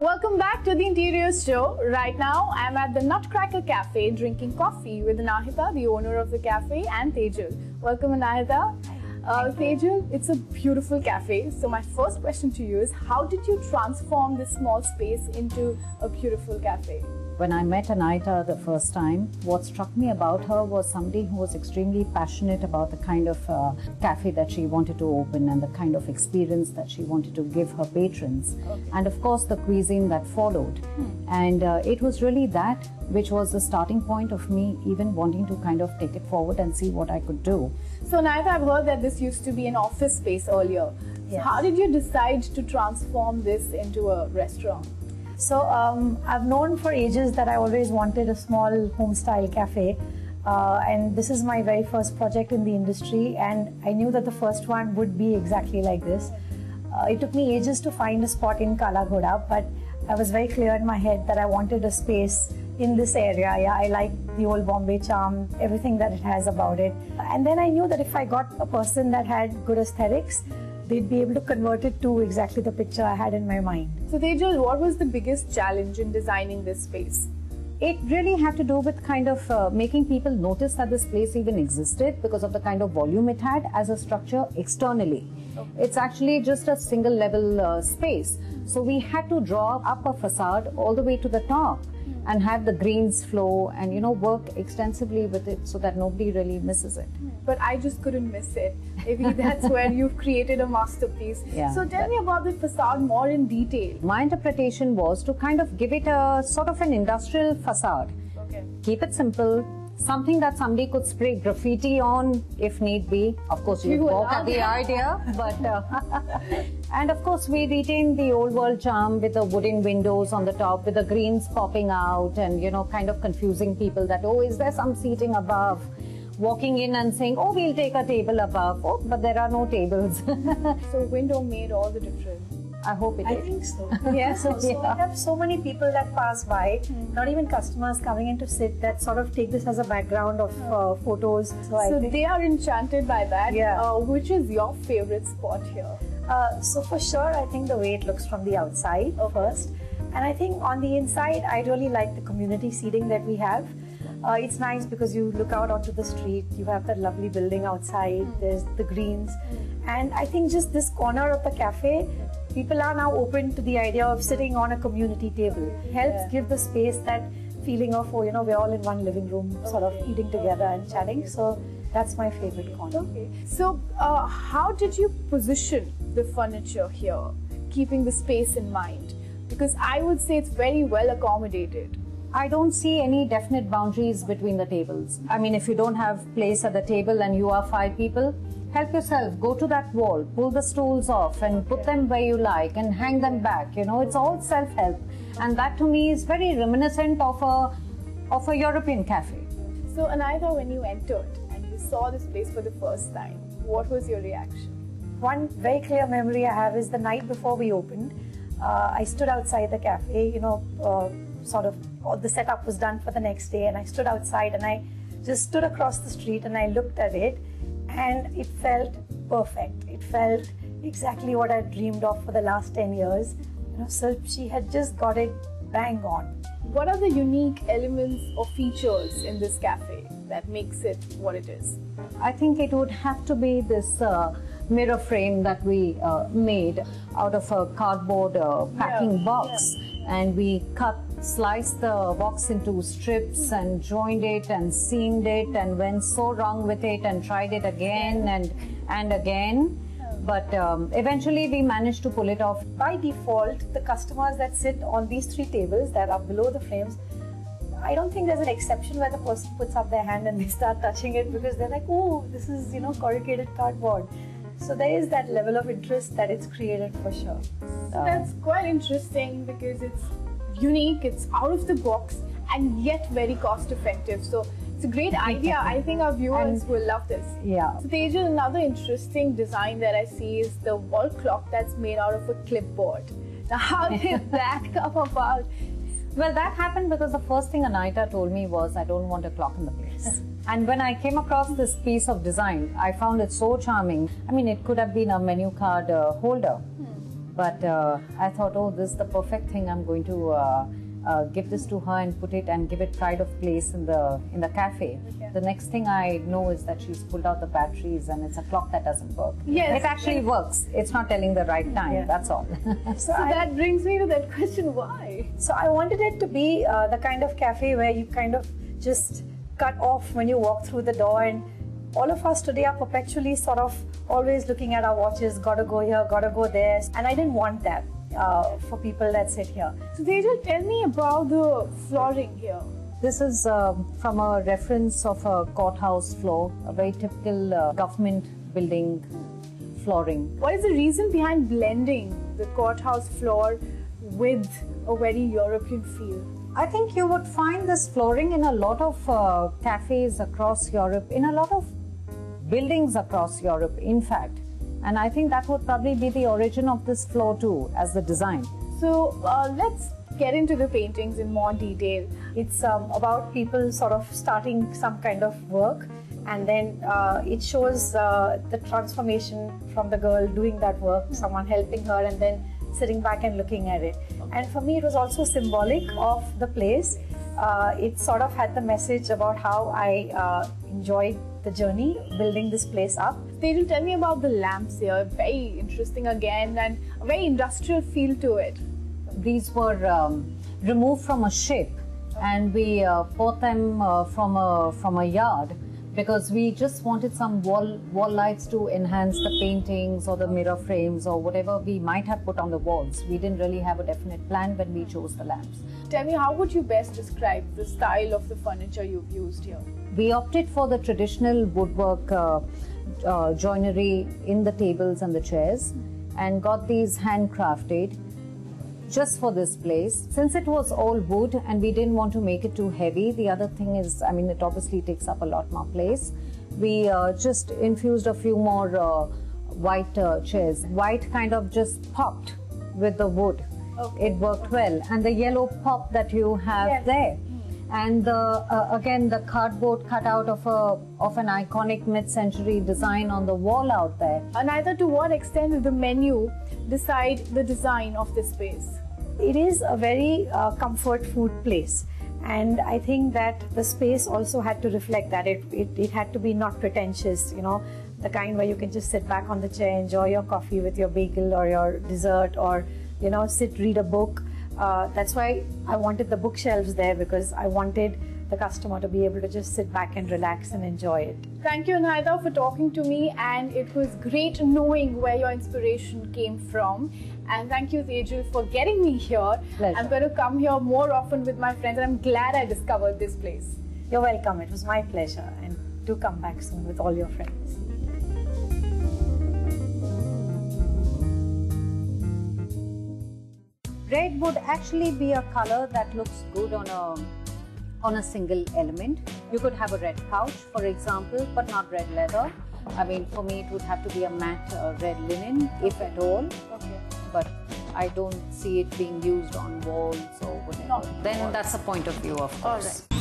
Welcome back to the Interiors Show. Right now, I'm at the Nutcracker Cafe drinking coffee with Anahita, the owner of the cafe, and Tejal. Welcome, Anahita. Tejal, it's a beautiful cafe. So my first question to you is, how did you transform this small space into a beautiful cafe? When I met Anahita the first time, what struck me about her was somebody who was extremely passionate about the kind of cafe that she wanted to open and the kind of experience that she wanted to give her patrons. Okay. And of course the cuisine that followed. And it was really that which was the starting point of me even wanting to kind of take it forward and see what I could do. So Anahita, I've heard that this used to be an office space earlier. Yes. How did you decide to transform this into a restaurant? So I've known for ages that I always wanted a small home-style cafe, and this is my very first project in the industry, and I knew that the first one would be exactly like this. It took me ages to find a spot in Kala Ghoda, but I was very clear in my head that I wanted a space in this area. Yeah, I like the old Bombay charm, everything that it has about it. And then I knew that if I got a person that had good aesthetics, they'd be able to convert it to exactly the picture I had in my mind. So Tejal, what was the biggest challenge in designing this space? It really had to do with kind of making people notice that this place even existed because of the kind of volume it had as a structure externally. Okay. It's actually just a single level space. So we had to draw up a facade all the way to the top and have the greens flow and, you know, work extensively with it so that nobody really misses it. But I just couldn't miss it. Maybe that's where you've created a masterpiece. Yeah, so tell me about the facade more in detail. My interpretation was to kind of give it a sort of an industrial facade. Okay. Keep it simple. Something that somebody could spray graffiti on if need be. Of course, you would balk at the idea, but and of course we retain the old world charm with the wooden windows on the top, with the greens popping out, and you know, kind of confusing people that, oh, is there some seating above? Walking in and saying, oh, we'll take a table above. Oh, but there are no tables. So window made all the difference. I hope it did. I think so. Yeah, so we have so many people that pass by, not even customers coming in to sit, that sort of take this as a background of photos. So I think they are enchanted by that. Yeah. Which is your favorite spot here? So for sure, I think the way it looks from the outside first. And I think on the inside, I really like the community seating that we have. It's nice because you look out onto the street, you have that lovely building outside, there's the greens. And I think just this corner of the cafe, people are now open to the idea of sitting on a community table. It helps give the space that feeling of, oh, you know, we're all in one living room, sort of eating together and chatting. So that's my favorite corner. Okay. So how did you position the furniture here, keeping the space in mind? Because I would say it's very well accommodated. I don't see any definite boundaries between the tables. I mean, if you don't have place at the table and you are 5 people, help yourself, go to that wall, pull the stools off and put them where you like and hang them back. You know, it's all self-help. And that to me is very reminiscent of a European cafe. So Anahita, when you entered and you saw this place for the first time, what was your reaction? One very clear memory I have is the night before we opened. I stood outside the cafe, you know, sort of all the setup was done for the next day, and I stood outside and I just stood across the street and I looked at it, and it felt perfect. It felt exactly what I dreamed of for the last 10 years. You know, so she had just got it bang on. What are the unique elements or features in this cafe that makes it what it is? I think it would have to be this mirror frame that we made out of a cardboard packing box. Yeah. And we sliced the box into strips and joined it and seamed it and went so wrong with it and tried it again and again. But eventually we managed to pull it off. By default, the customers that sit on these 3 tables that are below the frames, I don't think there's an exception where the person puts up their hand and they start touching it because they're like, oh, this is, you know, corrugated cardboard. So there is that level of interest that it's created for sure. So that's quite interesting because it's unique, it's out of the box and yet very cost effective. So it's a great idea. I think our viewers will love this. Yeah. So Tejal, another interesting design that I see is the wall clock that's made out of a clipboard. Now how did that come about? Well, that happened because the first thing Anahita told me was, I don't want a clock in the place. And when I came across this piece of design, I found it so charming. I mean, it could have been a menu card holder. But I thought, oh, this is the perfect thing. I'm going to give this to her and put it and give it pride of place in the cafe. Okay. The next thing I know is that she's pulled out the batteries and it's a clock that doesn't work. Yes. It actually works. It's not telling the right time. Yeah. That's all. So that brings me to that question, why? So I wanted it to be the kind of cafe where you kind of just cut off when you walk through the door, and all of us today are perpetually sort of always looking at our watches, gotta go here, gotta go there, and I didn't want that for people that sit here. So Tejal, tell me about the flooring here. This is from a reference of a courthouse floor, a very typical government building flooring. What is the reason behind blending the courthouse floor with a very European feel? I think you would find this flooring in a lot of cafes across Europe, in a lot of buildings across Europe, in fact. And I think that would probably be the origin of this floor too, as the design. So let's get into the paintings in more detail. It's about people sort of starting some kind of work, and then it shows the transformation from the girl doing that work, someone helping her, and then sitting back and looking at it. And for me, it was also symbolic of the place. It sort of had the message about how I enjoyed the journey building this place up. Tejal, tell me about the lamps here. Very interesting again, and a very industrial feel to it. These were removed from a ship, and we bought them from a yard, because we just wanted some wall lights to enhance the paintings or the mirror frames or whatever we might have put on the walls. We didn't really have a definite plan when we chose the lamps. Tell me, how would you best describe the style of the furniture you've used here? We opted for the traditional woodwork joinery in the tables and the chairs, and got these handcrafted just for this place. Since it was all wood and we didn't want to make it too heavy, the other thing is, I mean, it obviously takes up a lot more place. We just infused a few more white chairs. White kind of just popped with the wood. Okay. It worked well. And the yellow pop that you have there. And again, the cardboard cutout of an iconic mid-century design on the wall out there. Neither to what extent did the menu decide the design of this space? It is a very comfort food place, and I think that the space also had to reflect that. It had to be not pretentious, you know, the kind where you can just sit back on the chair, enjoy your coffee with your bagel or your dessert, or, you know, read a book. That's why I wanted the bookshelves there, because I wanted the customer to be able to just sit back and relax and enjoy it. Thank you, Anaida, for talking to me, and it was great knowing where your inspiration came from. And thank you, Tejal, for getting me here. Pleasure. I'm going to come here more often with my friends, and I'm glad I discovered this place. You're welcome. It was my pleasure, and do come back soon with all your friends. Red would actually be a color that looks good on a single element. You could have a red couch, for example, but not red leather. I mean, for me, it would have to be a matte red linen, if at all. Okay. But I don't see it being used on walls or whatever. No. Then that's a point of view, of course. All right.